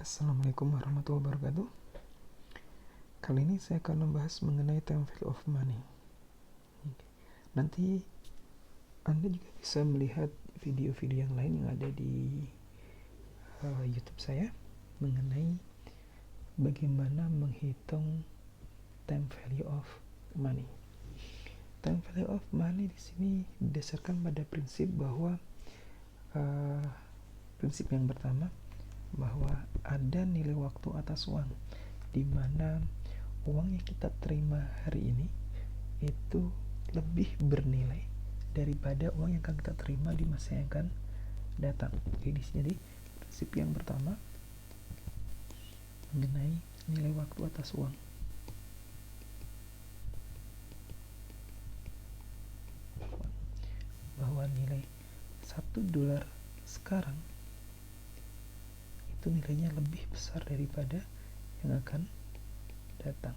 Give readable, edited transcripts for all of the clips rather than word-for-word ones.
Assalamualaikum warahmatullahi wabarakatuh. Kali ini saya akan membahas mengenai time value of money. Nanti Anda juga bisa melihat video-video yang lain yang ada di YouTube saya mengenai bagaimana menghitung time value of money. Time value of money di sini didasarkan pada prinsip bahwa prinsip yang pertama bahwa ada nilai waktu atas uang, di mana uang yang kita terima hari ini itu lebih bernilai daripada uang yang akan kita terima di masa yang akan datang. Jadi prinsip yang pertama mengenai nilai waktu atas uang. Bahwa nilai $1 sekarang itu nilainya lebih besar daripada yang akan datang.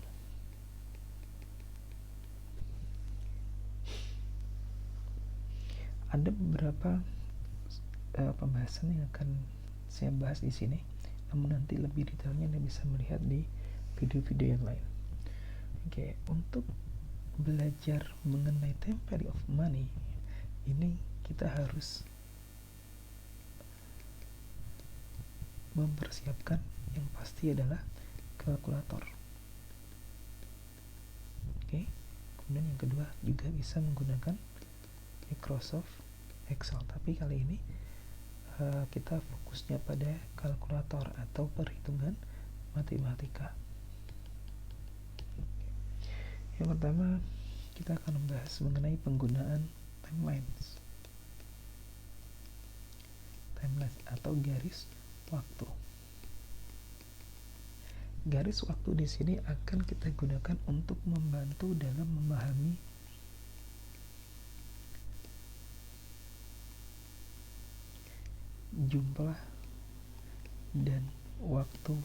Ada beberapa pembahasan yang akan saya bahas di sini, namun nanti lebih detailnya Anda bisa melihat di video-video yang lain. Untuk belajar mengenai time value of money, ini kita harus mempersiapkan yang pasti adalah kalkulator. Kemudian yang kedua juga bisa menggunakan Microsoft Excel, tapi kali ini kita fokusnya pada kalkulator atau perhitungan matematika. Yang pertama kita akan membahas mengenai penggunaan timelines atau garis waktu. Garis waktu di sini akan kita gunakan untuk membantu dalam memahami jumlah dan waktu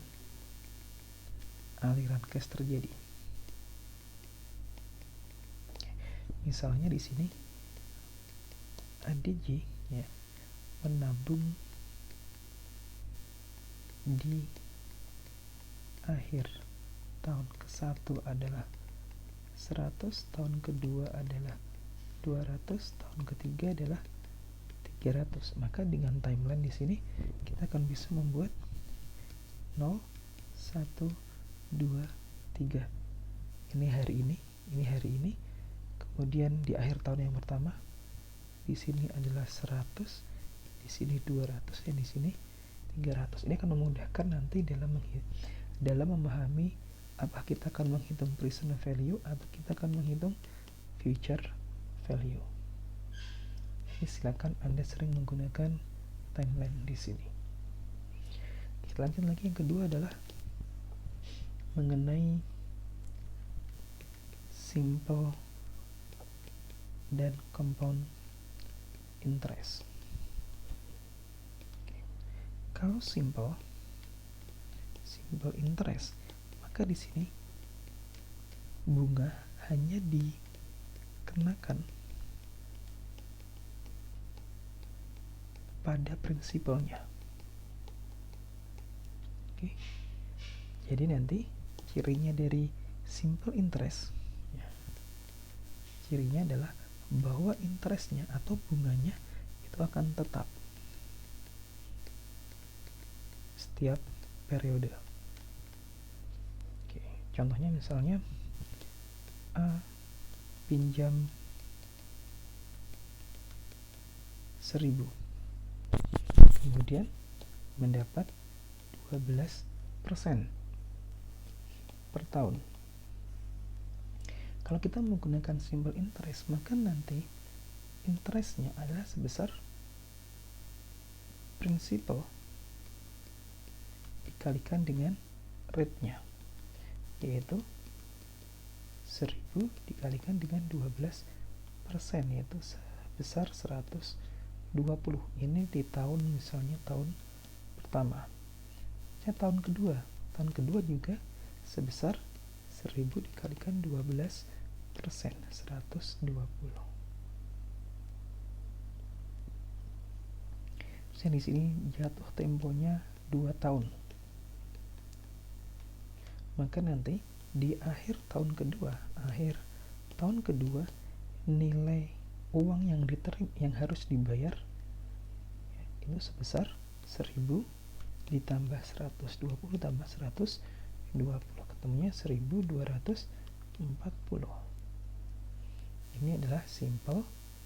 aliran cash terjadi. Misalnya di sini ADJ menabung di akhir tahun ke-1 adalah 100, tahun kedua adalah 200, tahun ketiga adalah 300. Maka dengan timeline di sini kita akan bisa membuat 0, 1, 2, 3. Ini hari ini. Kemudian di akhir tahun yang pertama di sini adalah 100, di sini 200, dan di sini 300. Ini akan memudahkan nanti dalam memahami apa kita akan menghitung present value atau kita akan menghitung future value. Jadi silakan Anda sering menggunakan timeline di sini. Kita lanjut lagi, yang kedua adalah mengenai simple dan compound interest. Kalau simple interest, maka di sini bunga hanya dikenakan pada prinsipalnya. Jadi nanti cirinya dari simple interest, cirinya adalah bahwa interestnya atau bunganya itu akan tetap setiap periode. Contohnya misalnya A pinjam 1.000, kemudian mendapat 12% per tahun. Kalau kita menggunakan simple interest, maka nanti interestnya adalah sebesar prinsipal dikalikan dengan rate-nya, yaitu 1.000 dikalikan dengan 12%, yaitu sebesar 120. Ini di tahun, misalnya tahun pertama. Tahun kedua juga sebesar 1.000 dikalikan 12%, 120. Di sini jatuh temponya 2 tahun. maka nanti di akhir tahun kedua nilai uang yang harus dibayar itu sebesar 1000 ditambah 120 tambah 120, ketemunya 1240. Ini adalah simple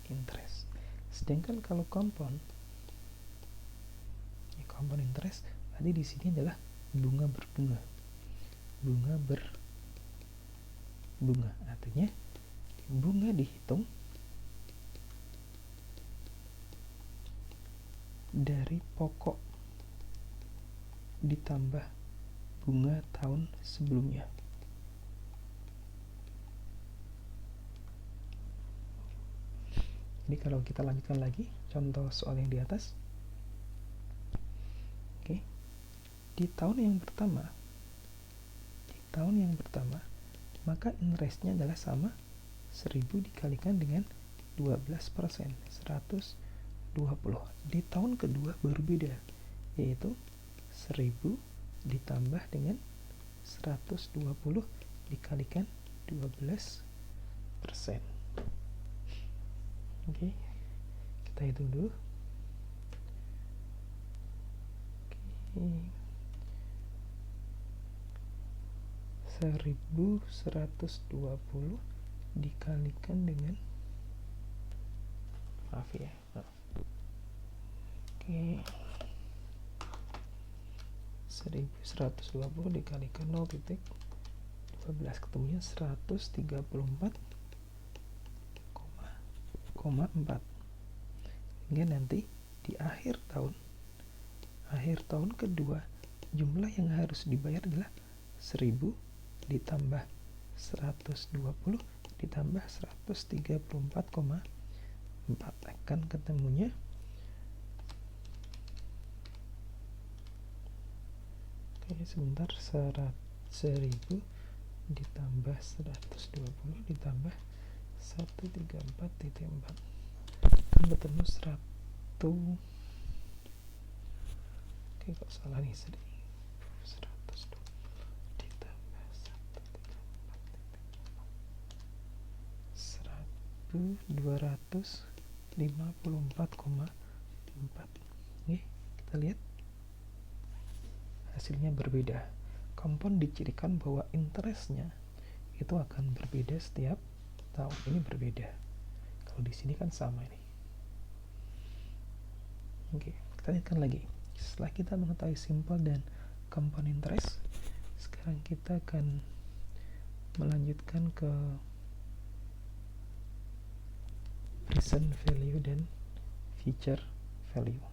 interest. Sedangkan kalau compound interest tadi di sini adalah bunga berbunga. Artinya bunga dihitung dari pokok ditambah bunga tahun sebelumnya. Jadi kalau kita lanjutkan lagi contoh soal yang di atas. Oke. Di tahun yang pertama maka interestnya adalah sama 1000 dikalikan dengan 12%, 120. Di tahun kedua berbeda, yaitu 1000 ditambah dengan 120 dikalikan 12%. Oke, kita hitung dulu. Oke. 1120 dikalikan dengan Oke. 1120 dikalikan 0,12 ketemunya 134,4. Hingga nanti di akhir tahun kedua jumlah yang harus dibayar adalah 1000 ditambah 120 ditambah 134,4 akan ketemunya sebentar 1000 ditambah 120 ditambah 134,4 akan ketemu 100. Oke, kok salah nih, 120 ditambah 134,4. Oke, kita lihat hasilnya berbeda. Compound dicirikan bahwa interestnya itu akan berbeda setiap tahun. Ini berbeda. Kalau di sini kan sama ini. Oke, kita lihatkan lagi. Setelah kita mengetahui simple dan compound interest, sekarang kita akan melanjutkan ke present value dan future value.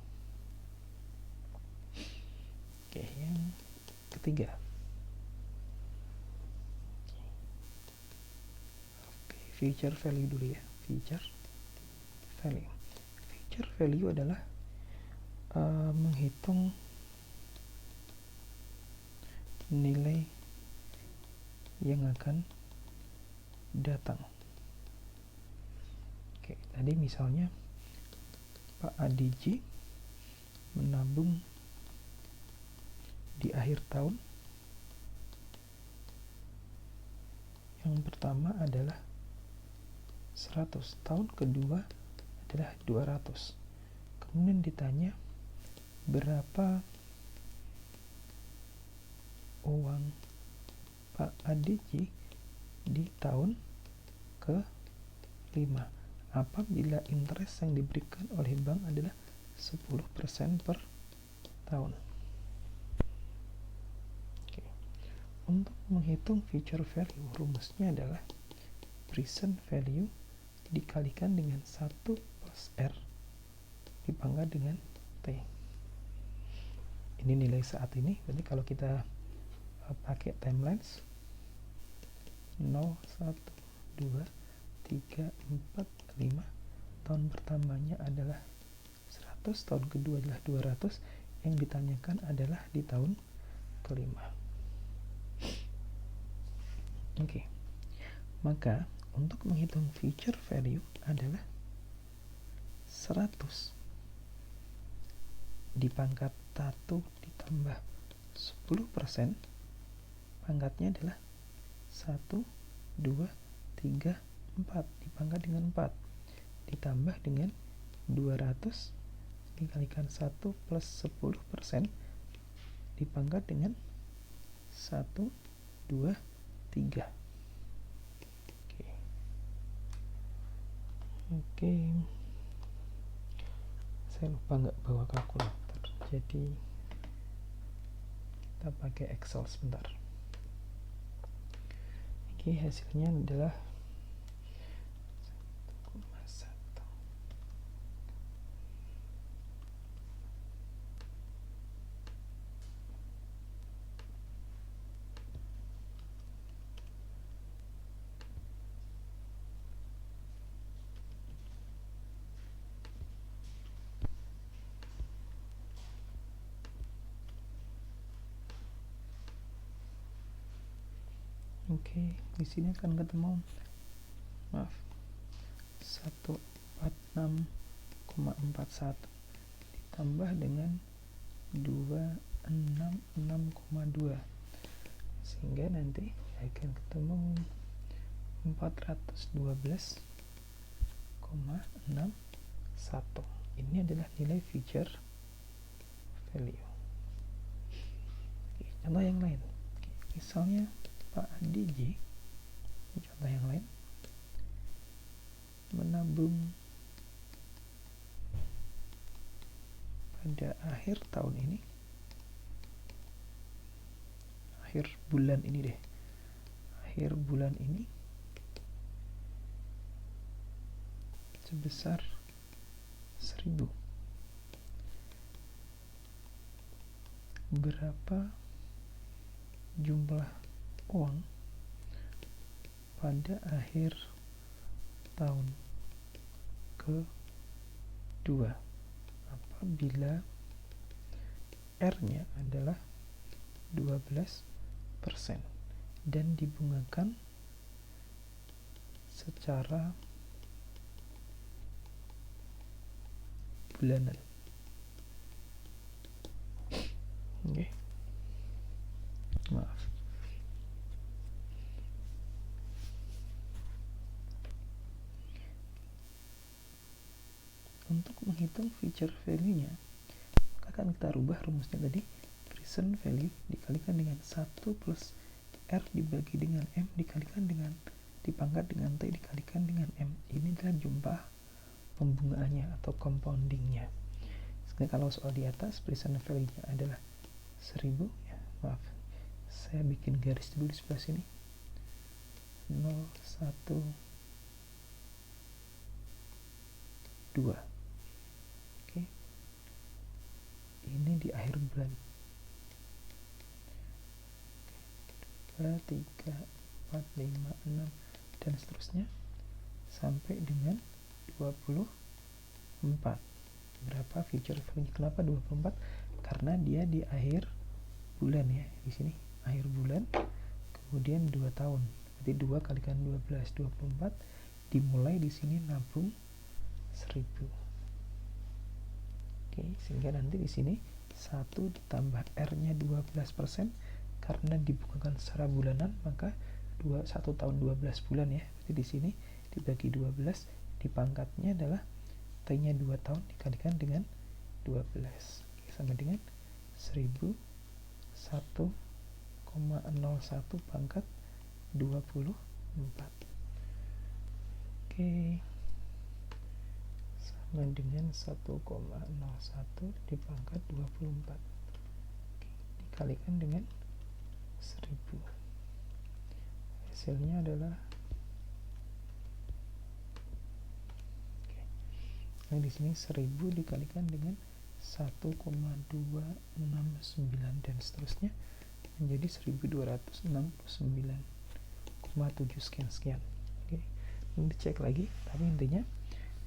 Oke, yang ketiga. Oke, future value dulu ya. Future value adalah menghitung nilai yang akan datang. Oke, tadi misalnya Pak Adiji menabung di akhir tahun. Yang pertama adalah 100, tahun kedua adalah 200. Kemudian ditanya berapa uang Pak Adiji di tahun ke-5 apabila interest yang diberikan oleh bank adalah 10% per tahun. Oke. Untuk menghitung future value, rumusnya adalah present value dikalikan dengan 1 plus R dipangkat dengan T. Ini nilai saat ini, berarti kalau kita pakai timelines 0, 1, 2, 3, 4, 5, tahun pertamanya adalah 100, tahun kedua adalah 200, yang ditanyakan adalah di tahun kelima. Oke. Maka untuk menghitung future value adalah 100 dipangkat 1 ditambah 10% pangkatnya adalah 1, 2, 3, 4 dipangkat dengan 4 ditambah dengan 200 dikalikan 1 plus 10% dipangkat dengan 1, 2, 3. Oke. Saya lupa nggak bawa kalkulator, jadi kita pakai Excel sebentar. Oke, hasilnya adalah 1,1. Oke, di sini akan ketemu 146,41 ditambah dengan 266,2 sehingga nanti akan ketemu 412,61. Ini adalah nilai future value. Contoh yang lain, misalnya Pak Adi J, contoh yang lain, menabung pada akhir tahun ini, akhir bulan ini sebesar 1.000. Berapa jumlah uang pada akhir tahun kedua apabila R-nya adalah 12% dan dibungakan secara bulanan. Oke. Maaf. Untuk menghitung future value-nya, akan kita rubah rumusnya tadi, present value dikalikan dengan 1 plus R dibagi dengan M dikalikan dengan dipangkat dengan T dikalikan dengan M. Ini adalah jumlah pembungaannya atau compoundingnya. Sekarang kalau soal di atas present value-nya adalah 1.000, ya maaf, saya bikin garis dulu di sebelah sini, 0, 1, 2. Oke. Ini di akhir bulan. 2, 3, 4, 5, 6 dan seterusnya sampai dengan 24. Berapa future value? Kenapa 24? Karena dia di akhir bulan ya. Di sini akhir bulan, kemudian 2 tahun. Berarti 2 kalikan 12, 24. Dimulai di sini nabung 1.000. Oke, sehingga nanti di sini 1 ditambah R-nya 12% karena dibungakan secara bulanan, maka 1 tahun 12 bulan ya. Berarti di sini dibagi 12, dipangkatnya adalah T-nya 2 tahun dikalikan dengan 12. Oke, sama dengan 1.000 1,01 pangkat 24. Oke, sama dengan 1,01 dipangkat 24. Oke, dikalikan dengan 1.000. Hasilnya adalah di sini 1.000 dikalikan dengan 1,269 dan seterusnya menjadi 1.269,7 sekian. Oke, ini dicek lagi, tapi intinya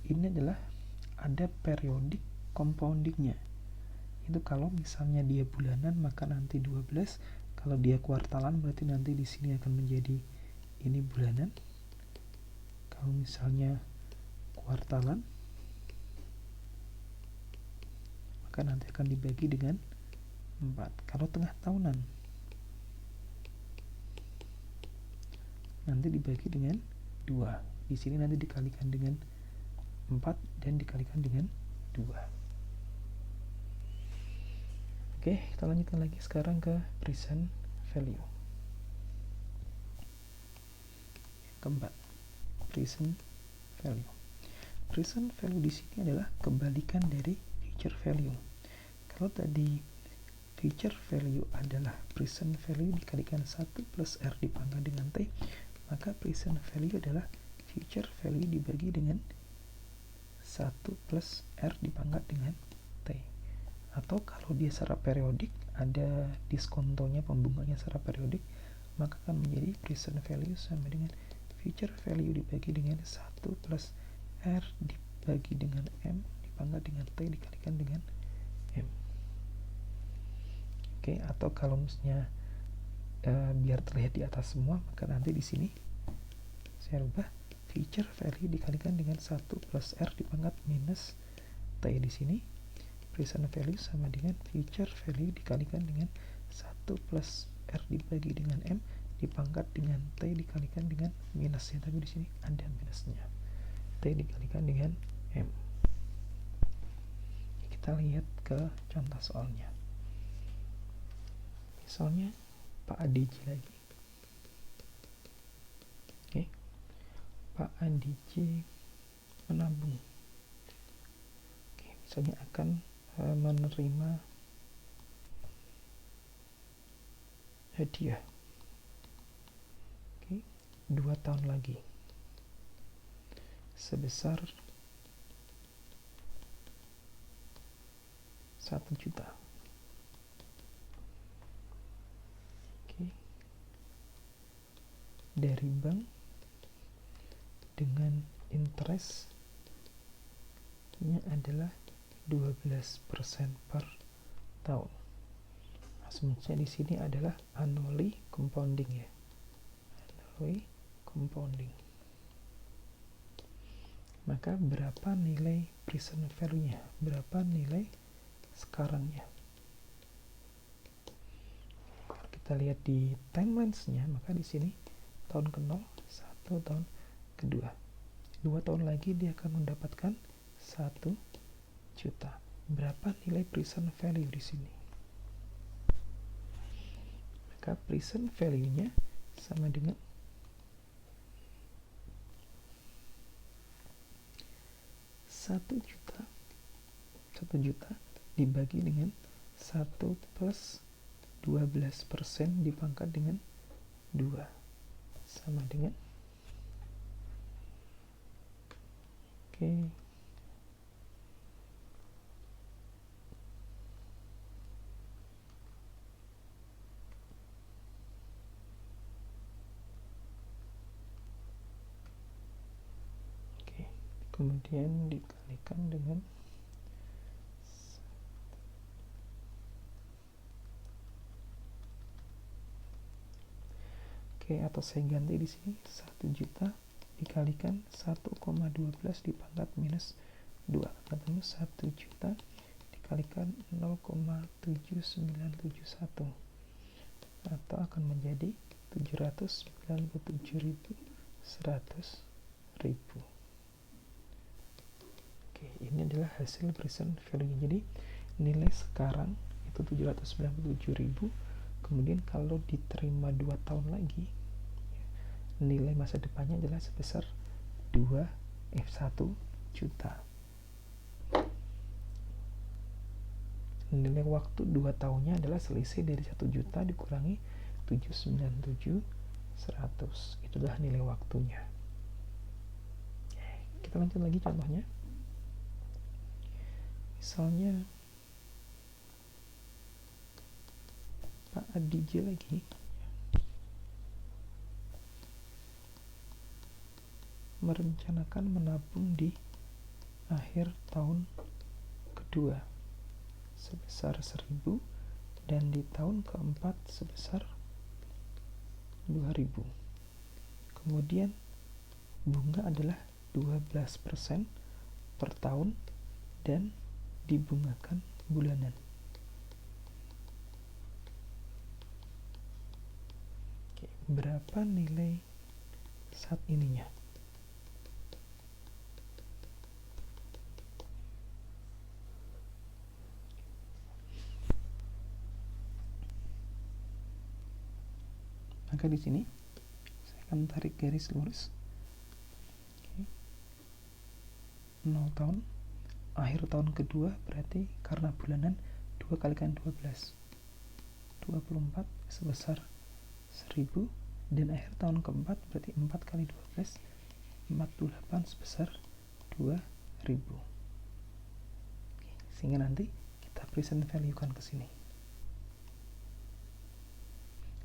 ini adalah ada periodik compoundingnya. Itu kalau misalnya dia bulanan maka nanti 12, kalau dia kuartalan berarti nanti di sini akan menjadi ini bulanan. Kalau misalnya kuartalan maka nanti akan dibagi dengan 4. Kalau tengah tahunan nanti dibagi dengan 2. Di sini nanti dikalikan dengan 4 dan dikalikan dengan 2. Oke, kita lanjutkan lagi sekarang ke present value. Keempat, present value. Present value di sini adalah kebalikan dari future value. Kalau tadi future value adalah present value dikalikan 1 plus R dipangkat dengan T, maka present value adalah future value dibagi dengan 1 plus R dipangkat dengan T. Atau kalau dia secara periodik, ada diskontonya, pembunganya secara periodik, maka akan menjadi present value sama dengan future value dibagi dengan 1 plus R dibagi dengan M dipangkat dengan T dikalikan dengan M. Oke, atau kalau misalnya biar terlihat di atas semua, maka nanti di sini saya rubah future value dikalikan dengan 1 plus R dipangkat minus T di sini. Present value sama dengan future value dikalikan dengan 1 plus R dibagi dengan M dipangkat dengan T dikalikan dengan minusnya, tapi di sini ada minusnya. T dikalikan dengan M. Kita lihat ke contoh soalnya. Misalnya Pak ADJ lagi. Oke. Pak ADJ menabung. Oke, misalnya akan menerima hadiah. Oke, 2 tahun lagi sebesar 1 juta. Oke, dari bank dengan interestnya adalah 12% per tahun. Asumsinya di sini adalah annually compounding ya. Annually compounding. Maka berapa nilai present value-nya? Berapa nilai sekarangnya? Kalau kita lihat di timelines-nya, maka di sini tahun ke-0, 1 tahun kedua. 2 tahun lagi dia akan mendapatkan 1 juta. Berapa nilai present value di sini? Maka present value-nya sama dengan 1 juta dibagi dengan 1 plus 12% dipangkat dengan 2 sama dengan kemudian dikalikan dengan atau saya ganti di sini 1 juta dikalikan 1,12 dipangkat minus 2, ketemu 1 juta dikalikan 0,7971 atau akan menjadi 797.100.000. Ini adalah hasil present value. Jadi nilai sekarang itu 797.000. Kemudian kalau diterima 2 tahun lagi, nilai masa depannya adalah sebesar 1 juta. Nilai waktu 2 tahunnya adalah selisih dari 1 juta dikurangi 797.100. Itulah nilai waktunya. Kita lanjut lagi contohnya. Misalnya Pak ADJ lagi merencanakan menabung di akhir tahun kedua sebesar 1.000 dan di tahun keempat sebesar 2.000. Kemudian bunga adalah 12% per tahun dan dibungakan bulanan. Berapa nilai saat ininya. Maka di sini saya akan tarik garis lurus. 0 tahun, akhir tahun kedua berarti karena bulanan 2 kalikan 12, 24 sebesar 1000, dan akhir tahun keempat berarti 4 kali 12, 48 sebesar 2000. Sehingga nanti kita present value kan ke sini.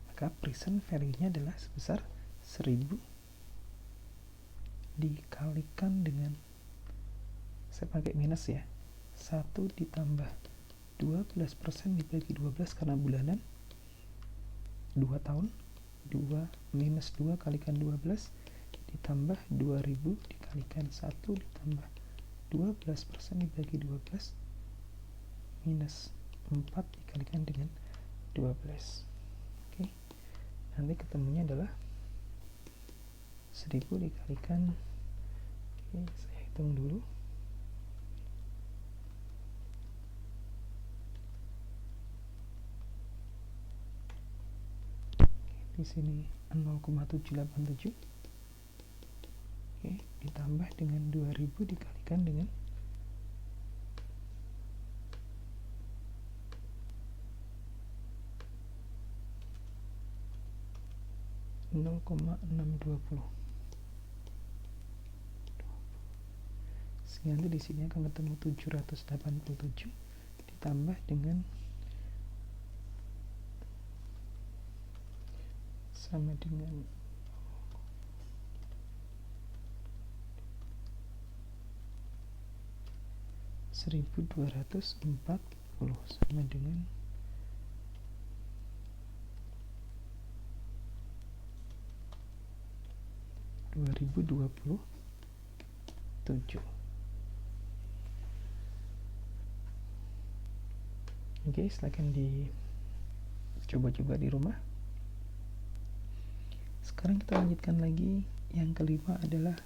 Maka present value-nya adalah sebesar 1000 dikalikan dengan, saya pakai minus ya, 1 ditambah 12% dibagi 12 karena bulanan, 2 tahun, 2 minus 2 kalikan 12 ditambah 2000 dikalikan 1 ditambah 12% dibagi 12 minus 4 dikalikan dengan 12. Oke, nanti ketemunya adalah 1000 dikalikan, oke, saya hitung dulu, di sini 0,787, oke, ditambah dengan 2000 dikalikan dengan 0,620, sehingga nanti di sini akan ketemu 787 ditambah dengan sama dengan 1240 sama dengan 2027. Oke, silakan dicoba-coba di rumah. Sekarang kita lanjutkan lagi. Yang kelima adalah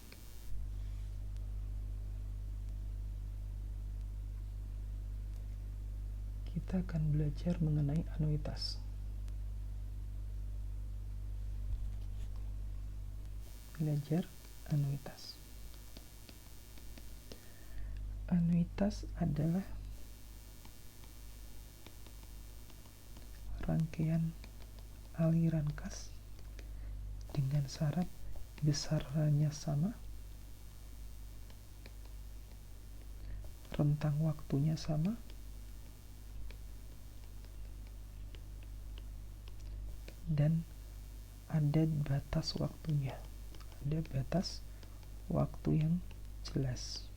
kita akan belajar mengenai anuitas. Anuitas adalah rangkaian aliran kas dengan syarat besarannya sama, rentang waktunya sama, dan ada batas waktunya, ada batas waktu yang jelas.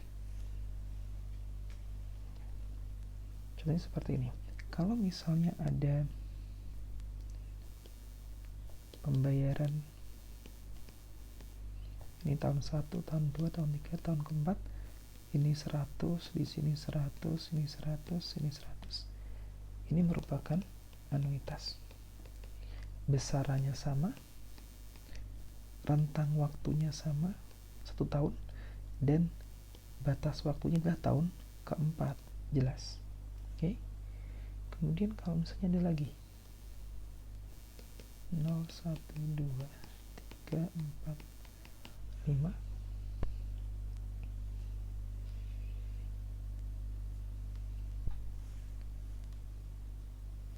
Contohnya seperti ini. Kalau misalnya ada pembayaran ini tahun 1, tahun 2, tahun 3, tahun keempat, ini 100, di sini 100, ini 100, ini 100. Ini merupakan anuitas. Besarannya sama, rentang waktunya sama, 1 tahun, dan batas waktunya adalah tahun keempat, jelas. Oke. Kemudian kalau misalnya ada lagi 0, 1, 2, 3, 4, 5,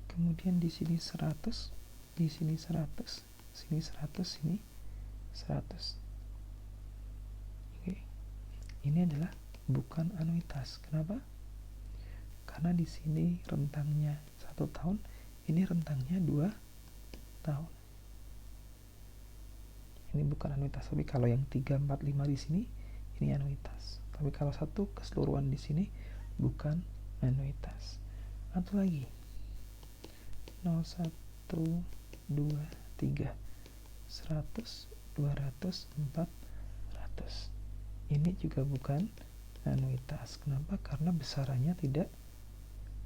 kemudian di sini 100, di sini 100, sini 100, sini 100. Oke. Ini adalah bukan anuitas. Kenapa? Karena di sini rentangnya 1 tahun, ini rentangnya 2 tahun. Ini bukan anuitas. Tapi kalau yang 3, 4, 5 di sini, ini anuitas. Tapi kalau satu keseluruhan di sini bukan anuitas. Atau lagi 0, 1, 2, 3, 100, 200, 400. Ini juga bukan anuitas. Kenapa? Karena besarannya tidak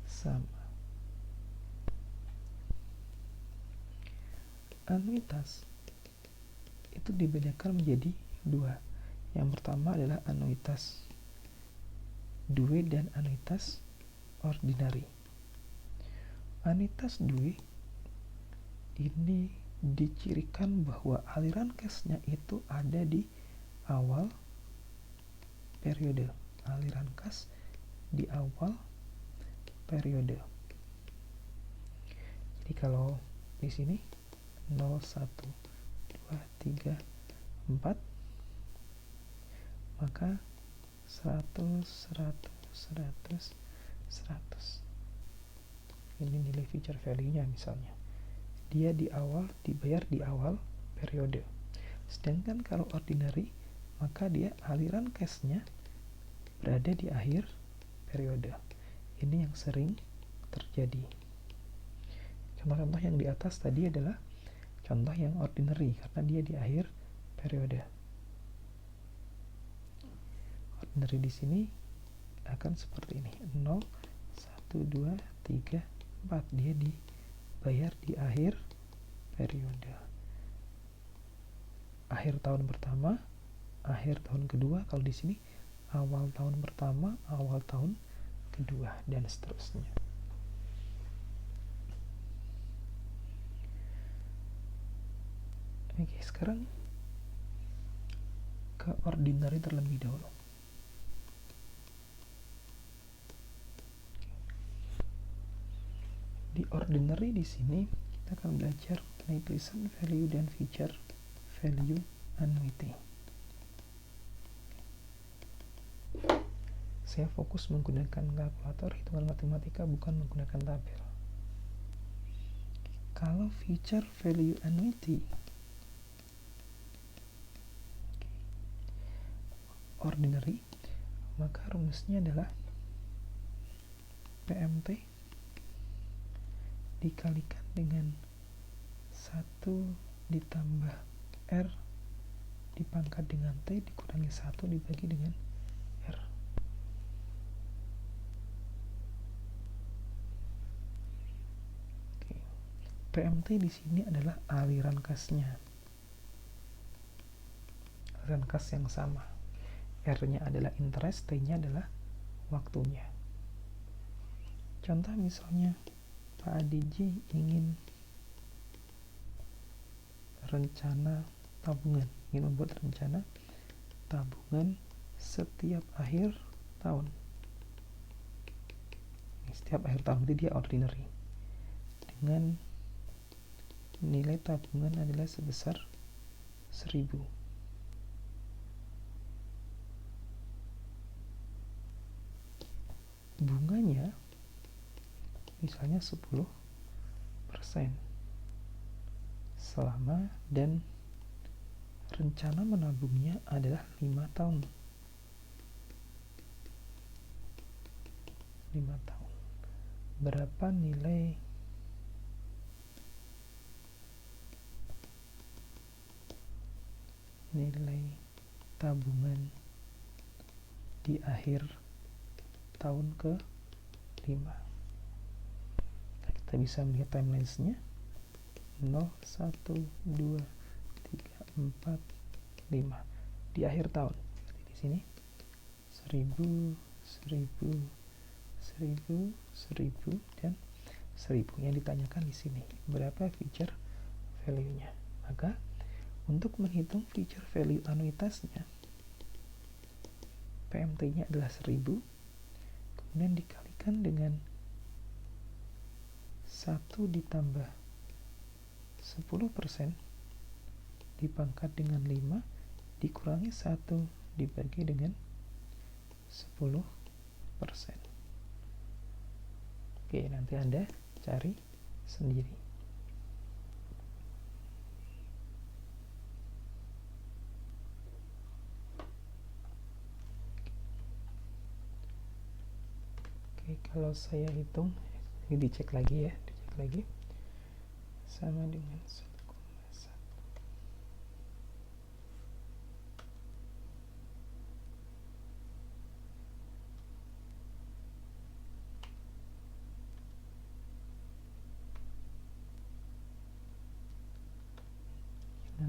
sama. Anuitas itu dibedakan menjadi dua. Yang pertama adalah anuitas due dan anuitas ordinary. Anuitas due ini dicirikan bahwa aliran cashnya itu ada di awal periode. Aliran cash di awal periode. Jadi kalau di sini 0, 1, 2, 3, 4, maka 100, 100, 100, 100. Ini nilai future value-nya misalnya. Dia dibayar di awal periode. Sedangkan kalau ordinary, maka dia aliran cash-nya berada di akhir periode. Ini yang sering terjadi. Contoh-contoh yang di atas tadi adalah contoh yang ordinary karena dia di akhir periode. Ordinary di sini akan seperti ini. 0, 1, 2, 3, 4. Dia dibayar di akhir periode. Akhir tahun pertama, akhir tahun kedua. Kalau di sini awal tahun pertama, awal tahun kedua, dan seterusnya. Oke, sekarang ke ordinary terlebih dahulu. Di ordinary di sini kita akan belajar mengenai present value dan future value annuity. Saya fokus menggunakan kalkulator hitungan matematika, bukan menggunakan tabel. Kalau future value annuity, ordinary, maka rumusnya adalah PMT dikalikan dengan 1 ditambah R dipangkat dengan T dikurangi 1 dibagi dengan R. Oke. PMT di sini adalah aliran kasnya. Aliran kas yang sama. R-nya adalah interest, T-nya adalah waktunya. Contoh misalnya Pak ADJ ingin membuat rencana tabungan setiap akhir tahun. Setiap akhir tahun itu dia ordinary. Dengan nilai tabungan adalah sebesar 1.000. Bunganya misalnya 10% selama, dan rencana menabungnya adalah 5 tahun. 5 tahun. Berapa nilai tabungan di akhir tahun ke-5? Kita bisa melihat timelines-nya 0, 1, 2, 3, 4, 5 di akhir tahun. Jadi di sini 1.000, 1.000, 1.000, 1.000, dan 1.000. Yang ditanyakan di sini berapa future value-nya. Maka untuk menghitung future value anuitasnya, PMT-nya adalah 1.000, kemudian dikalikan dengan 1 ditambah 10% dipangkat dengan 5 dikurangi 1 dibagi dengan 10%. Oke, nanti Anda cari sendiri. Oke, kalau saya hitung, ini dicek lagi ya, sama dengan 1,1.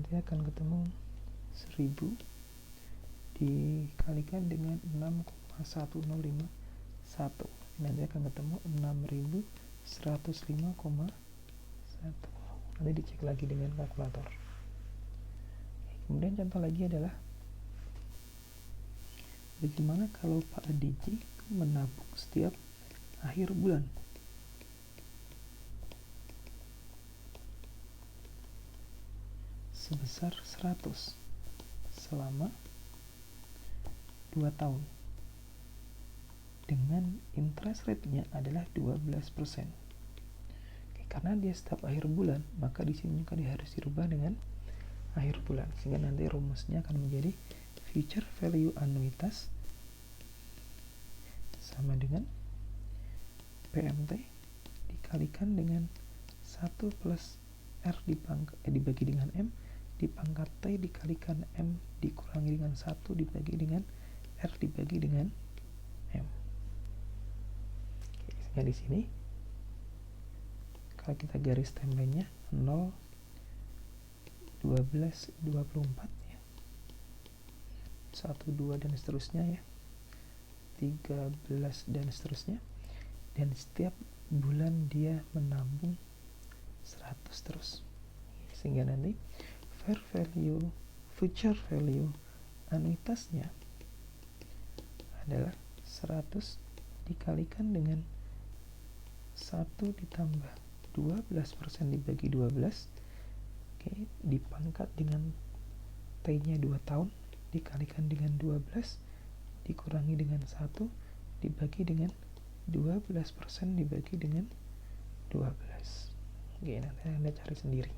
nanti akan ketemu 1000 dikalikan dengan 6,1051, nanti akan ketemu 6105,1. nanti dicek lagi dengan kalkulator. Kemudian contoh lagi adalah bagaimana kalau Pak DJ menabung setiap akhir bulan. Sebesar 100 selama 2 tahun dengan interest rate-nya adalah 12%. Karena dia setiap akhir bulan, maka di sini juga dia harus dirubah dengan akhir bulan, sehingga nanti rumusnya akan menjadi future value anuitas sama dengan PMT dikalikan dengan 1 plus R dibagi dengan M dipangkat T dikalikan M dikurangi dengan 1 dibagi dengan R dibagi dengan M. Oke, sehingga di sini kalau kita garis timeline-nya 0, 12, 24 ya. 1, 2 dan seterusnya ya. 13 dan seterusnya. Dan setiap bulan dia menabung 100 terus. Sehingga nanti future value anuitasnya adalah 100 dikalikan dengan 1 ditambah 12% dibagi 12, oke, dipangkat dengan T-nya 2 tahun dikalikan dengan 12 dikurangi dengan 1 dibagi dengan 12% dibagi dengan 12. Oke, nanti Anda cari sendiri.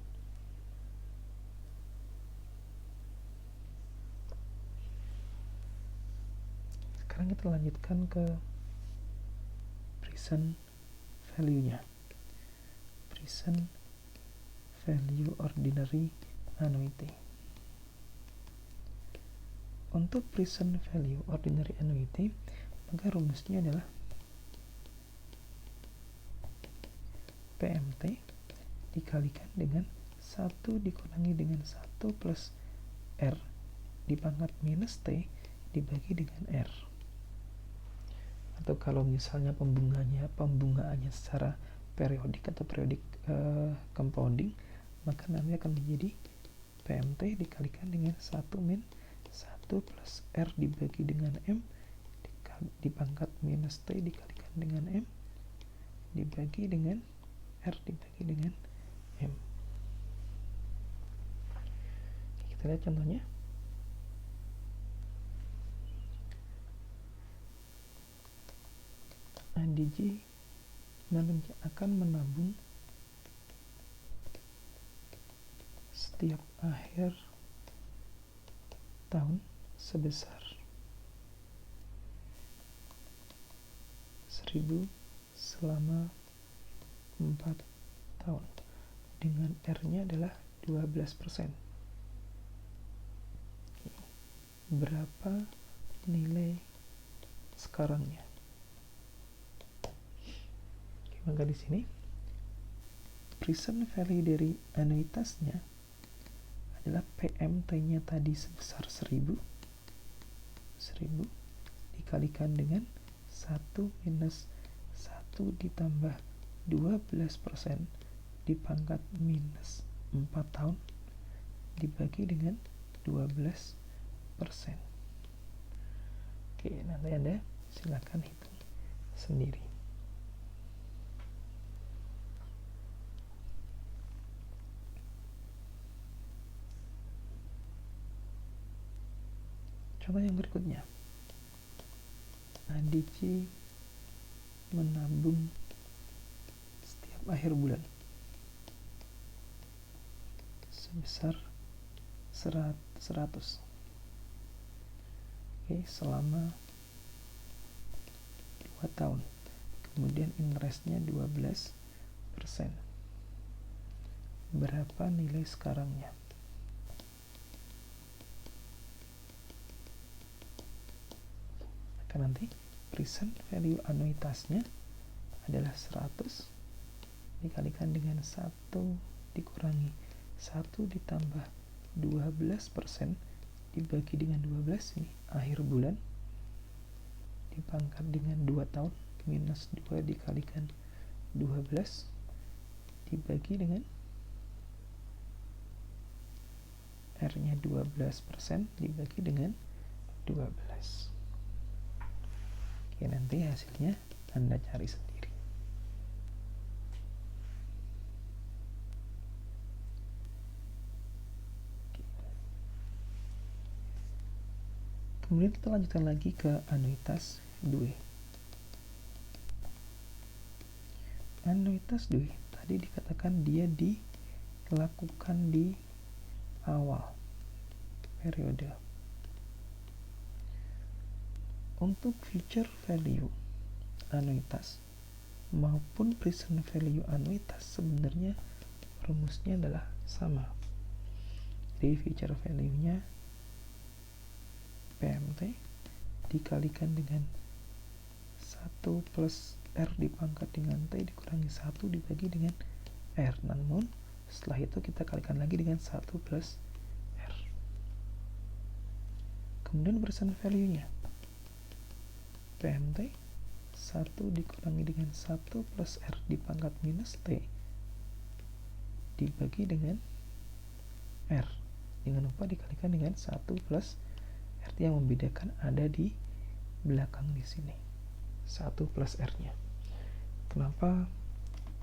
Sekarang kita lanjutkan ke present value-nya. Present value ordinary annuity. Untuk present value ordinary annuity, maka rumusnya adalah PMT dikalikan dengan 1 dikurangi dengan 1 plus R dipangkat minus T dibagi dengan R. Atau kalau misalnya pembungaannya secara periodik atau periodik compounding, maka nanti akan menjadi PMT dikalikan dengan 1 min 1 plus R dibagi dengan M dipangkat minus T dikalikan dengan M dibagi dengan R dibagi dengan M. Kita lihat contohnya. ADG akan menabung setiap akhir tahun sebesar 1000 selama 4 tahun dengan R-nya adalah 12%. Berapa nilai sekarangnya? Oke, maka di sini present value dari anuitasnya adalah PMT-nya tadi sebesar 1000 dikalikan dengan 1 minus 1 ditambah 12% dipangkat minus 4 tahun dibagi dengan 12%. Oke, nanti Anda silakan hitung sendiri. Contoh yang berikutnya, ADC menabung setiap akhir bulan sebesar 100. Oke, selama 2 tahun. Kemudian interestnya 12%. Berapa nilai sekarangnya? Maka nanti present value anuitasnya adalah 100 dikalikan dengan 1 dikurangi 1 ditambah 12% dibagi dengan 12, ini akhir bulan, dipangkat dengan 2 tahun, minus 2 dikalikan 12, dibagi dengan R-nya 12% dibagi dengan 12. Oke, nanti hasilnya Anda cari sendiri. Oke. Kemudian kita lanjutkan lagi ke anuitas duit. Anuitas duit tadi dikatakan dia dilakukan di awal periode. Untuk future value anuitas maupun present value anuitas sebenarnya rumusnya adalah sama. Jadi future value-nya PMT dikalikan dengan 1 plus R dipangkat dengan T dikurangi 1 dibagi dengan R. Namun setelah itu kita kalikan lagi dengan 1 plus R. Kemudian present value-nya PMT 1 dikurangi dengan 1 plus R dipangkat minus T dibagi dengan R. Jangan lupa dikalikan dengan 1 plus R yang membedakan ada di belakang di sini. 1 plus R-nya. Kenapa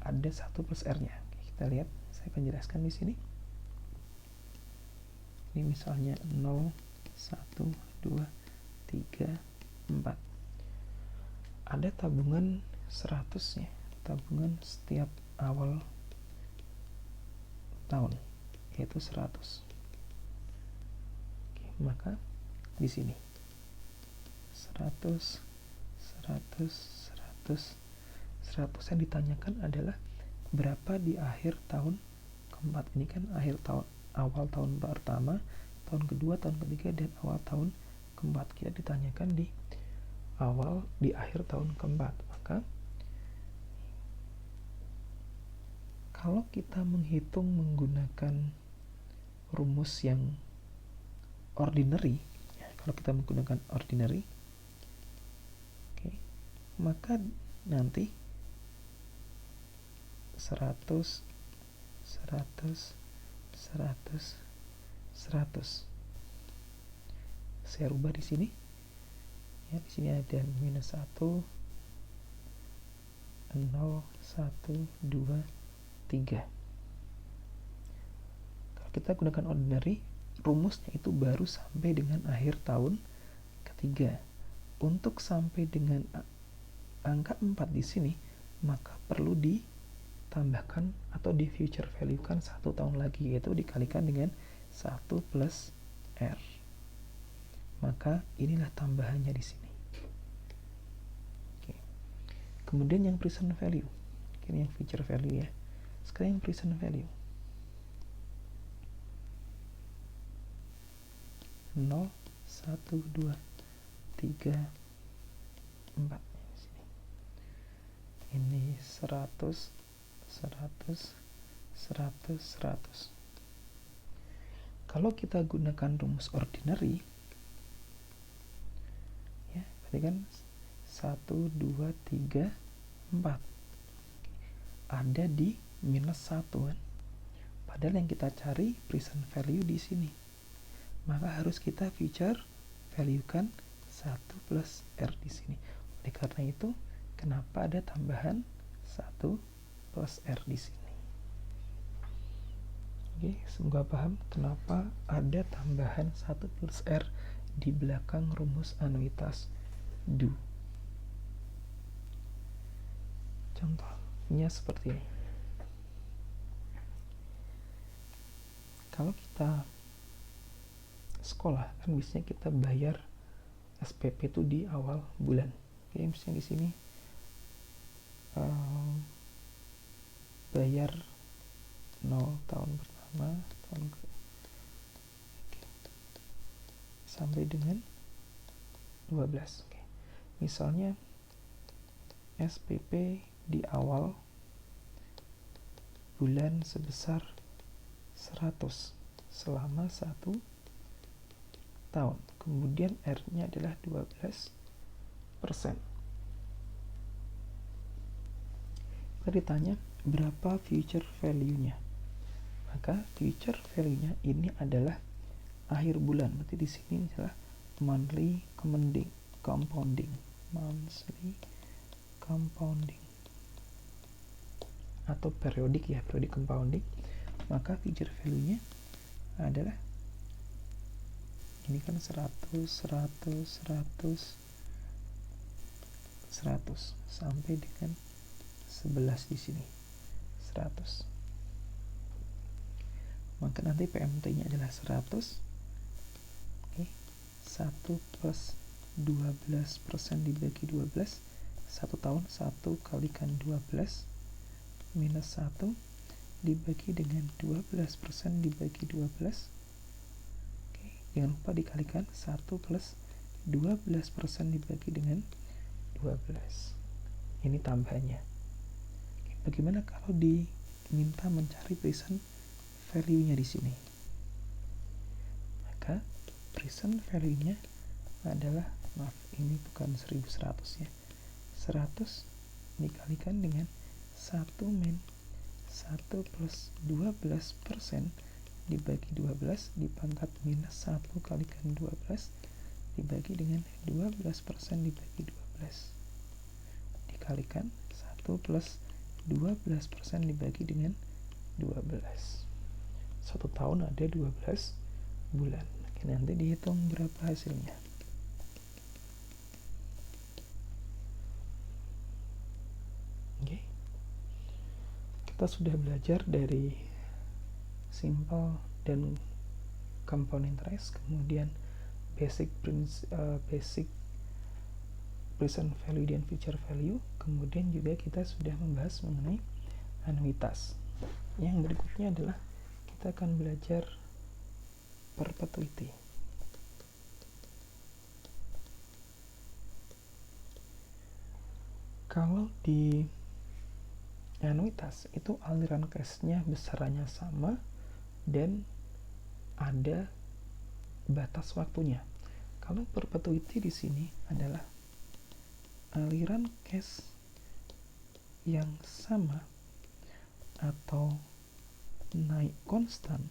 ada 1 plus R-nya? Kita lihat, saya akan jelaskan di sini. Ini misalnya 0, 1, 2, 3, 4. Ada tabungan 100 ya, tabungan setiap awal tahun, yaitu 100. Oke, maka di sini 100 yang ditanyakan adalah berapa di akhir tahun keempat. Ini kan akhir tahun, awal tahun pertama, tahun kedua, tahun ketiga, dan awal tahun keempat. Kita ditanyakan di akhir tahun keempat. Maka kalau kita menghitung menggunakan rumus yang ordinary, ya, kalau kita menggunakan ordinary, maka nanti 100 saya rubah di sini ya. Di sini ada minus 1, 0, 1, 2, 3. Kalau kita gunakan ordinary, rumusnya itu baru sampai dengan akhir tahun ketiga. Untuk sampai dengan angka 4 di sini, maka perlu ditambahkan atau di future value-kan 1 tahun lagi, yaitu dikalikan dengan 1 plus R. Maka inilah tambahannya di sini. Oke. Kemudian yang present value. Ini yang future value ya. Sekarang yang present value. 0, 1, 2, 3, 4. Ini 100. Kalau kita gunakan rumus ordinary ya, berarti kan 1, 2, 3, 4 ada di minus 1 kan. Padahal yang kita cari present value di sini. Maka harus kita future value kan 1 plus R di sini. Oleh karena itu, kenapa ada tambahan 1 plus R di sini. Oke, semoga paham kenapa ada tambahan 1 plus R di belakang rumus anuitas do. Contohnya seperti ini. Kalau kita sekolah, kan biasanya kita bayar SPP itu di awal bulan. Oke, misalnya di sini bayar 0 tahun pertama, tahun ke sampai dengan 12. Oke. Misalnya SPP di awal bulan sebesar 100 selama 1 tahun. Kemudian R-nya adalah 12%. Kita ditanya berapa future value-nya. Maka future value-nya ini adalah akhir bulan. Berarti di sini adalah monthly compounding. Monthly compounding atau periodik ya, periodic compounding. Maka future value-nya adalah ini kan 100 sampai dengan 11 di sini 100. Maka nanti PMT-nya adalah 100. Oke. 1 plus 12% dibagi 12, 1 tahun 1 kalikan 12 minus 1 dibagi dengan 12% dibagi 12. Oke, jangan lupa dikalikan 1 plus 12% dibagi dengan 12. Ini tambahannya. Oke, bagaimana kalau diminta mencari present value-nya di sini? Maka present value-nya adalah, maaf, ini bukan 1100 ya. 100 dikalikan dengan 1 min 1 plus 12% dibagi 12 dipangkat minus 1 kalikan 12 dibagi dengan 12% dibagi 12 dikalikan 1 plus 12% dibagi dengan 12. 1 tahun ada 12 bulan. Oke, nanti dihitung berapa hasilnya. Oke. Kita sudah belajar dari simple dan compound interest, kemudian basic present value dan future value, kemudian juga kita sudah membahas mengenai anuitas. Yang berikutnya adalah kita akan belajar perpetuity. Kalau di anuitas itu aliran cash-nya besarannya sama dan ada batas waktunya. Kalau perpetuity di sini adalah aliran cash yang sama atau naik konstan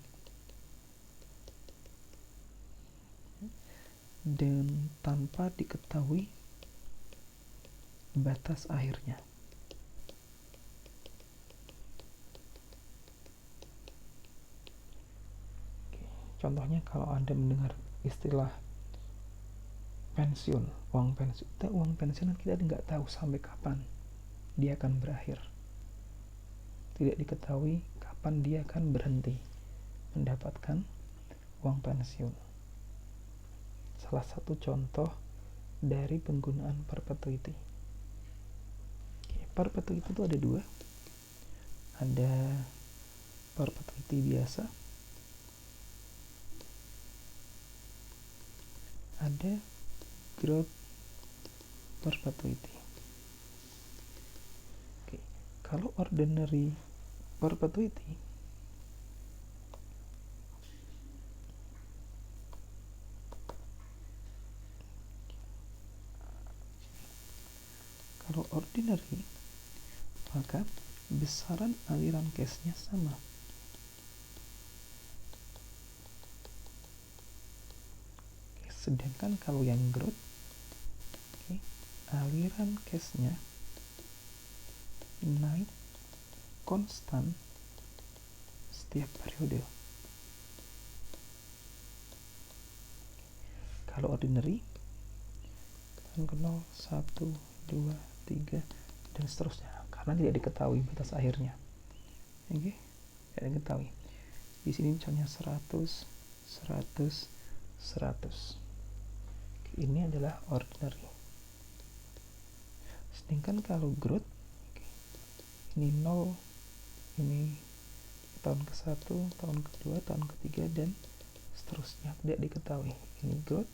dan tanpa diketahui batas akhirnya. Contohnya kalau Anda mendengar istilah pensiun, uang pensiun kita nggak tahu sampai kapan dia akan berakhir. Tidak diketahui kapan dia akan berhenti mendapatkan uang pensiun. Salah satu contoh dari penggunaan perpetuity. Perpetuity itu ada dua. Ada perpetuity biasa, ada growth perpetuity. Oke, kalau ordinary perpetuity maka besaran aliran cash-nya sama. Sedangkan kalau yang growth, aliran cash-nya naik konstan setiap periode. Kalau ordinary kan 0, 1, 2, 3 dan seterusnya, karena tidak diketahui batas akhirnya. Oke, tidak diketahui. Di sini misalnya 100. Ini adalah ordinary. Sedangkan kalau growth, ini 0, ini tahun ke-1, tahun ke-2, tahun ke-3 dan seterusnya, tidak diketahui. Ini growth.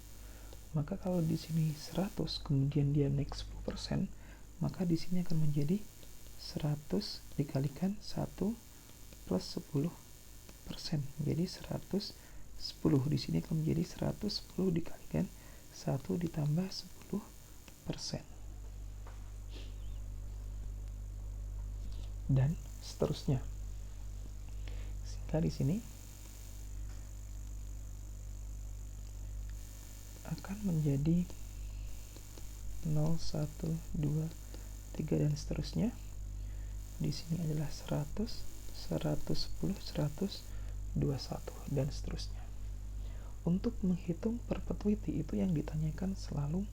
Maka kalau di sini 100 kemudian dia naik 10%, maka di sini akan menjadi 100 dikalikan 1 plus 10%. Jadi 110. Di sini akan menjadi 110 dikalikan 1 ditambah 10%. Dan seterusnya. Sehingga di sini akan menjadi 0, 1, 2, 3 dan seterusnya. Di sini adalah 100, 110, 121 dan seterusnya. Untuk menghitung perpetuity itu yang ditanyakan selalu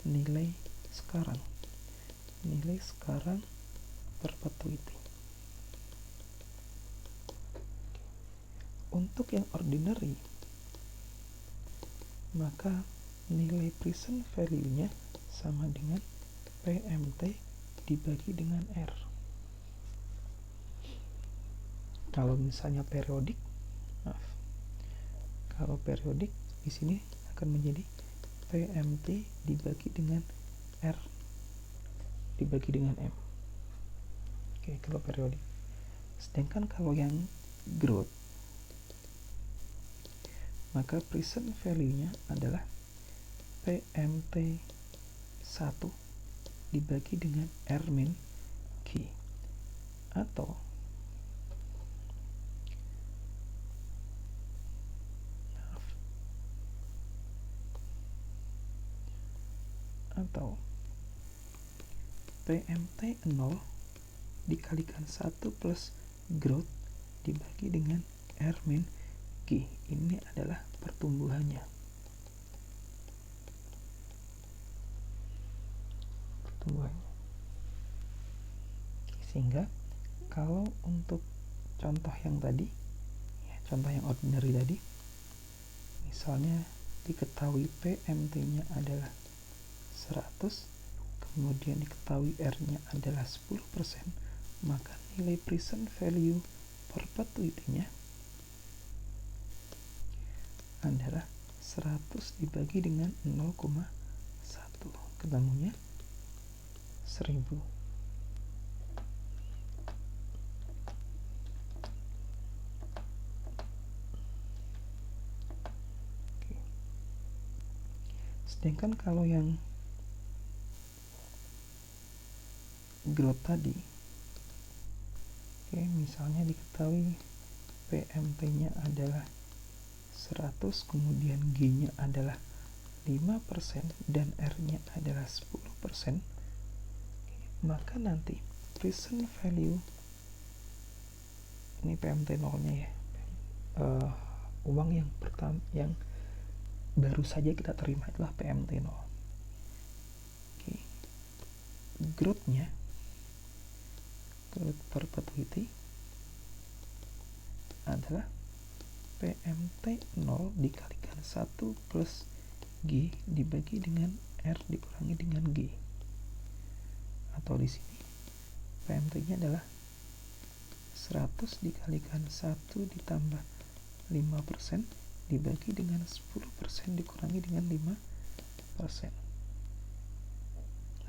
nilai sekarang. Nilai sekarang perpetuity. Untuk yang ordinary, maka nilai present value-nya sama dengan PMT dibagi dengan R. Kalau misalnya periodik, kalau periodik di sini akan menjadi PMT dibagi dengan R dibagi dengan M. Oke, kalau periodik. Sedangkan kalau yang growth, maka present value-nya adalah PMT 1 dibagi dengan R min Q. Atau PMT 0 dikalikan 1 plus growth dibagi dengan R min Q. Ini adalah pertumbuhannya. Sehingga kalau untuk contoh yang tadi, contoh yang ordinary tadi, misalnya diketahui PMT-nya adalah 100, kemudian diketahui R-nya adalah 10%, maka nilai present value perpetuity-nya adalah 100 dibagi dengan 0,1, ketemunya 1000. Oke. Sedangkan kalau yang growth tadi, misalnya diketahui PMT-nya adalah 100, kemudian G-nya adalah 5% dan R-nya adalah 10%, maka nanti present value, ini PMT 0-nya ya, uang yang pertama yang baru saja kita terima itulah PMT 0. Growth-nya, growth perpetuity adalah PMT 0 dikalikan 1 plus G dibagi dengan R dikurangi dengan G. Atau di sini PMT-nya adalah 100 dikalikan 1 ditambah 5% dibagi dengan 10% dikurangi dengan 5%.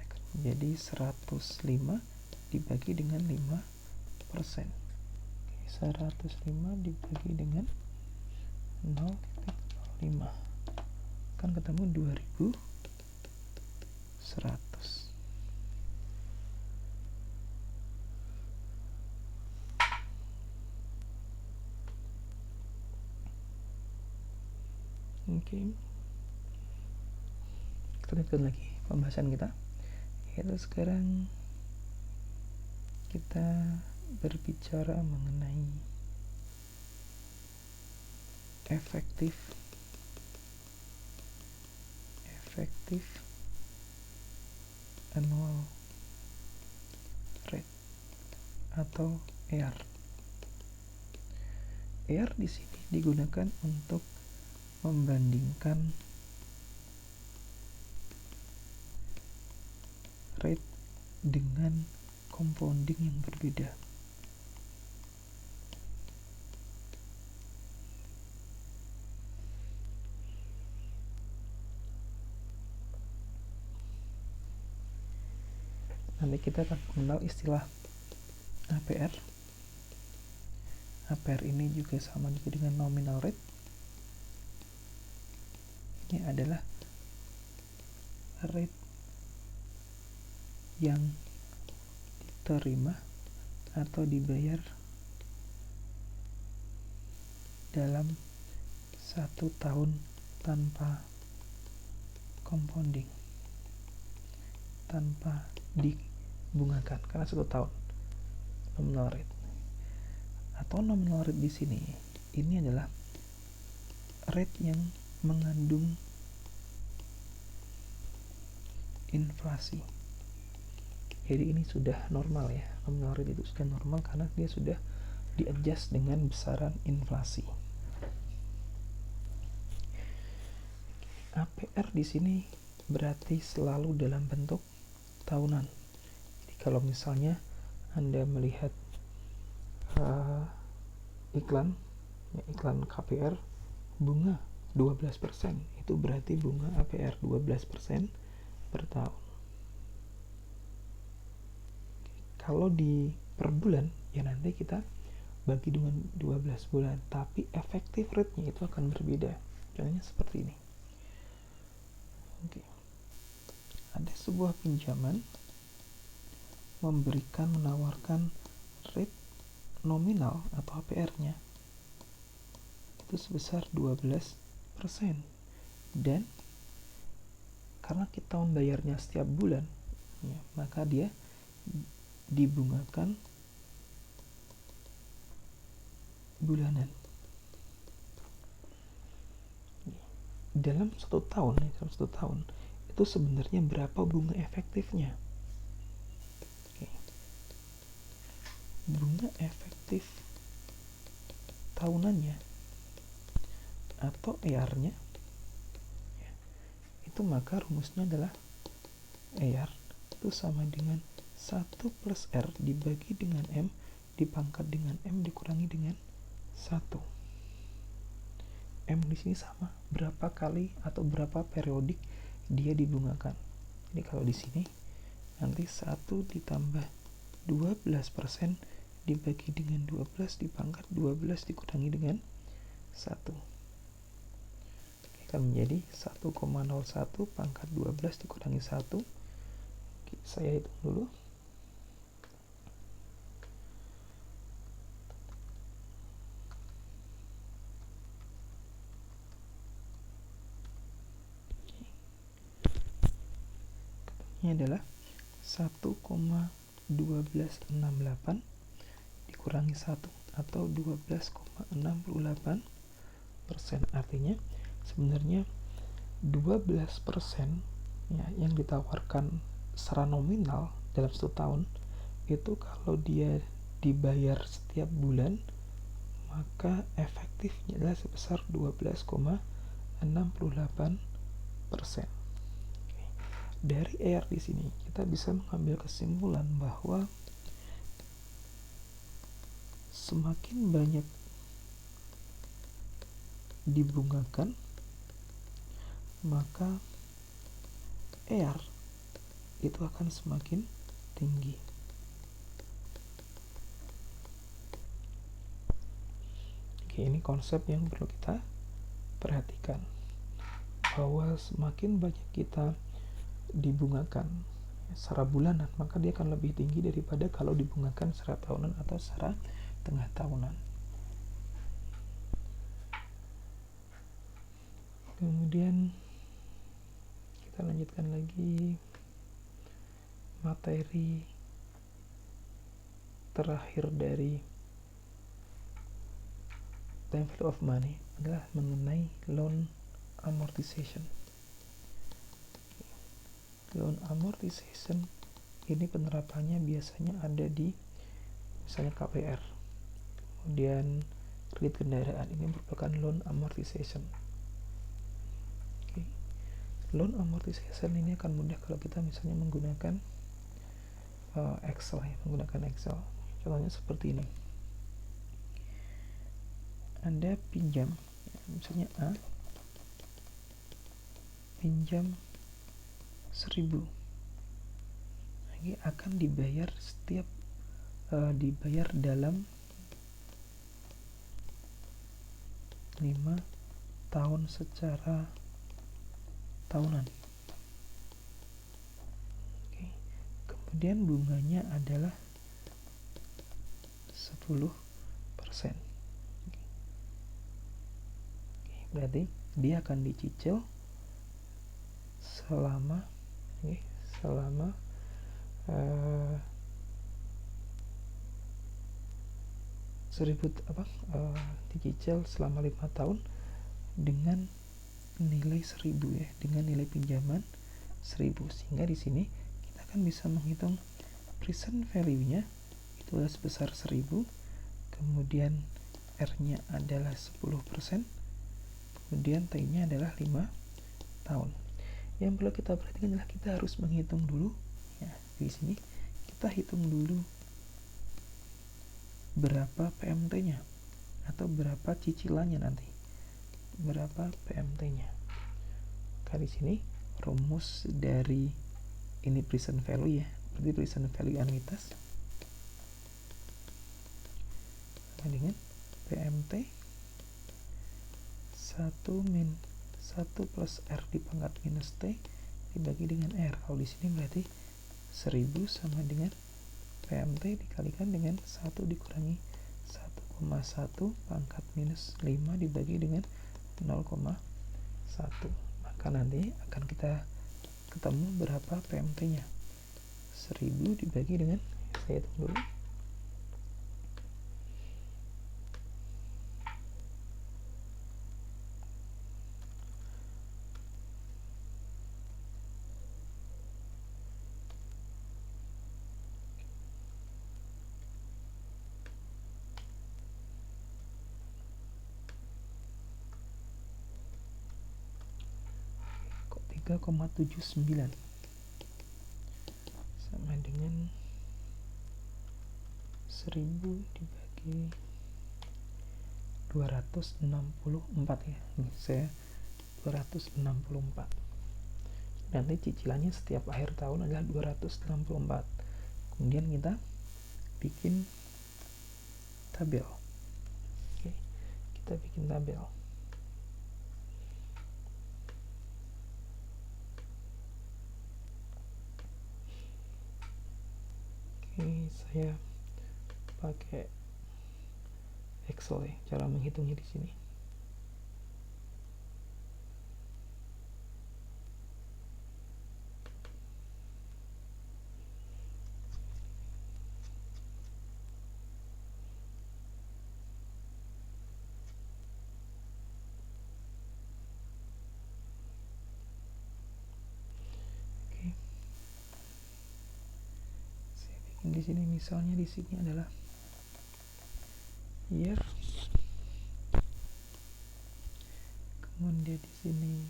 Akan menjadi 105 dibagi dengan 5%. 105 dibagi dengan 0,05 kan ketemu 2100. Oke, kita lanjutkan lagi pembahasan kita, yaitu sekarang kita berbicara mengenai efektif annual rate atau EAR. EAR di sini digunakan untuk membandingkan rate dengan compounding yang berbeda. Nanti kita akan mengenal istilah APR APR ini juga sama juga dengan nominal rate. Ini adalah rate yang diterima atau dibayar dalam 1 tahun tanpa compounding, tanpa dibungakan, karena 1 tahun nominal rate. Atau nominal rate di sini ini adalah rate yang mengandung inflasi. Jadi ini sudah normal ya, nominal rate itu sudah normal karena dia sudah di-adjust dengan besaran inflasi. APR di sini berarti selalu dalam bentuk tahunan. Jadi kalau misalnya Anda melihat iklan KPR bunga 12%, itu berarti bunga APR 12% per tahun. Kalau di per bulan ya nanti kita bagi dengan 12 bulan, tapi efektif rate-nya itu akan berbeda. Contohnya seperti ini. Oke. Ada sebuah pinjaman menawarkan rate nominal atau APR-nya itu sebesar 12%. Dan karena kita membayarnya setiap bulan, ya, maka dia dibungakan bulanan. Dalam 1 tahun itu sebenarnya berapa bunga efektifnya? Oke. Bunga efektif tahunannya atau EAR-nya ya, itu maka rumusnya adalah EAR itu sama dengan 1 plus R dibagi dengan M dipangkat dengan M dikurangi dengan 1. M di sini sama berapa kali atau berapa periodik dia dibungakan. Jadi kalau di sini nanti 1 ditambah 12% dibagi dengan 12 dipangkat 12 dikurangi dengan 1. Akan menjadi 1,01 pangkat 12 dikurangi 1. Oke, saya hitung dulu. Ini adalah 1,1268 dikurangi 1 atau 12,68%. Artinya sebenarnya 12% ya, yang ditawarkan secara nominal dalam 1 tahun itu kalau dia dibayar setiap bulan maka efektifnya adalah sebesar 12,68%. Dari EAR di sini kita bisa mengambil kesimpulan bahwa semakin banyak dibungakan maka EAR itu akan semakin tinggi. Oke, ini konsep yang perlu kita perhatikan, bahwa semakin banyak kita dibungakan secara bulanan maka dia akan lebih tinggi daripada kalau dibungakan secara tahunan atau secara tengah tahunan. Kemudian kita lanjutkan lagi materi terakhir dari time value of money adalah mengenai loan amortization. Loan amortization ini penerapannya biasanya ada di misalnya KPR, kemudian kredit kendaraan, ini merupakan loan amortization. Loan amortization ini akan mudah kalau kita misalnya menggunakan Excel ya, menggunakan Excel. Contohnya seperti ini. Anda pinjam, misalnya A pinjam 1.000, ini akan dibayar dibayar dalam 5 tahun secara tahunan. Oke. Kemudian bunganya adalah 10%. Oke, berarti dia akan dicicil selama dicicil selama 5 tahun dengan nilai 1000 ya, dengan nilai pinjaman 1000, sehingga di sini kita akan bisa menghitung present value-nya itu adalah sebesar 1000, kemudian R-nya adalah 10%, kemudian T-nya adalah 5 tahun. Yang perlu kita perhatikan adalah kita harus menghitung dulu ya, di sini kita hitung dulu berapa PMT-nya atau berapa cicilannya nanti. Berapa PMT-nya. Maka di sini rumus dari ini present value ya. Berarti present value anuitas sama dengan PMT 1 plus R dipangkat minus T dibagi dengan R. Kalau di sini berarti 1000 sama dengan PMT dikalikan dengan 1 dikurangi 1,1 pangkat minus 5 dibagi dengan 0,1. Maka nanti akan kita ketemu berapa PMT-nya. 1000 dibagi dengan, saya hitung dulu. Kok 3,79 sama dengan 1000 dibagi 264 ya. Ini saya 264. Nanti cicilannya setiap akhir tahun adalah 264. Kemudian kita bikin tabel. Oke, kita bikin tabel. Oke, saya pakai Excel ya, cara menghitungnya di sini. Di sini misalnya di sini adalah year, kemudian di sini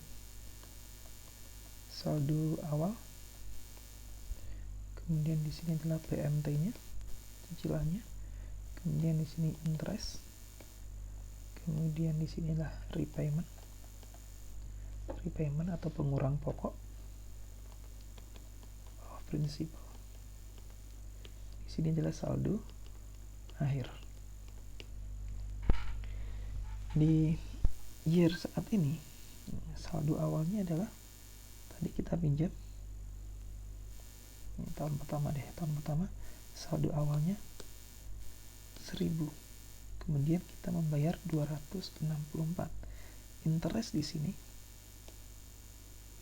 saldo awal, kemudian di sini adalah PMT-nya, cicilannya, kemudian di sini interest, kemudian di sini adalah repayment atau pengurang pokok, principal. Di sini adalah saldo akhir. Di year saat ini saldo awalnya adalah tadi kita pinjam ini tahun pertama saldo awalnya 1000, kemudian kita membayar 264. Interest di sini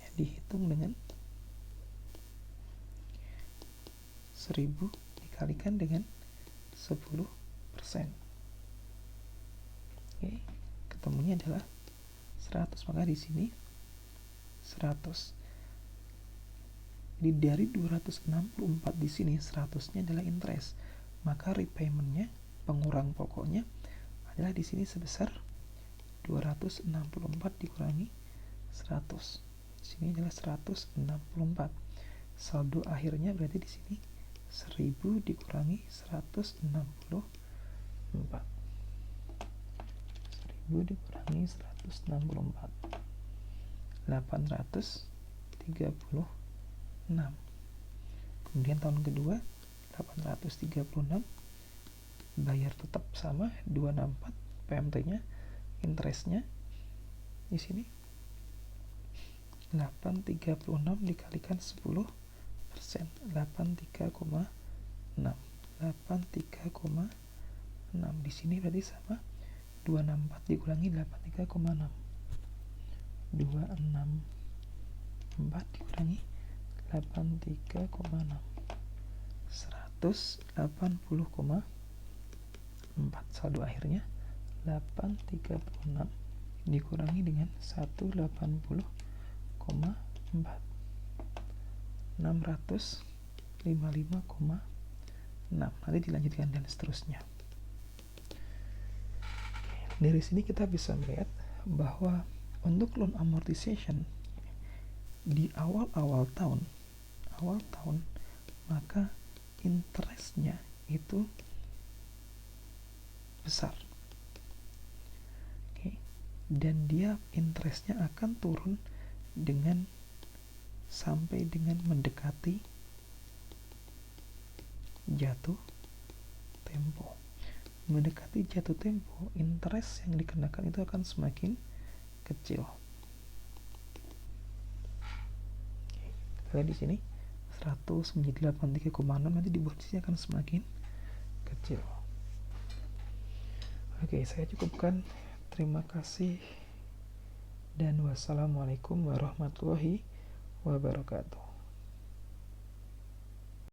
ya, dihitung dengan 1000 dikalikan dengan 10%. Oke, ketemunya adalah 100. Maka di sini 100. Jadi dari 264 di sini 100-nya adalah interest. Maka repayment-nya, pengurang pokoknya adalah di sini sebesar 264 dikurangi 100. Di sini adalah 164. Saldo akhirnya berarti di sini 1000 dikurangi 164. 1000 dikurangi 164. 836. Kemudian tahun kedua 836, bayar tetap sama 264, PMT-nya interestnya di sini 836 dikalikan 10%, 83,6. Di sini berarti sama 264 dikurangi 83,6. 264 dikurangi 83,6. 180,4. Saldo akhirnya 836 dikurangi dengan 180,4. 655,6. Nanti dilanjutkan dan seterusnya. Dari sini kita bisa melihat bahwa untuk loan amortization di awal tahun, maka interestnya itu besar. Dan dia interestnya akan turun sampai dengan mendekati jatuh tempo. Mendekati jatuh tempo, interest yang dikenakan itu akan semakin kecil. Kita lihat di sini 100 menjadi 83,6, nanti di posisinya akan semakin kecil. Oke, saya cukupkan. Terima kasih dan wassalamualaikum warahmatullahi wabarakatuh.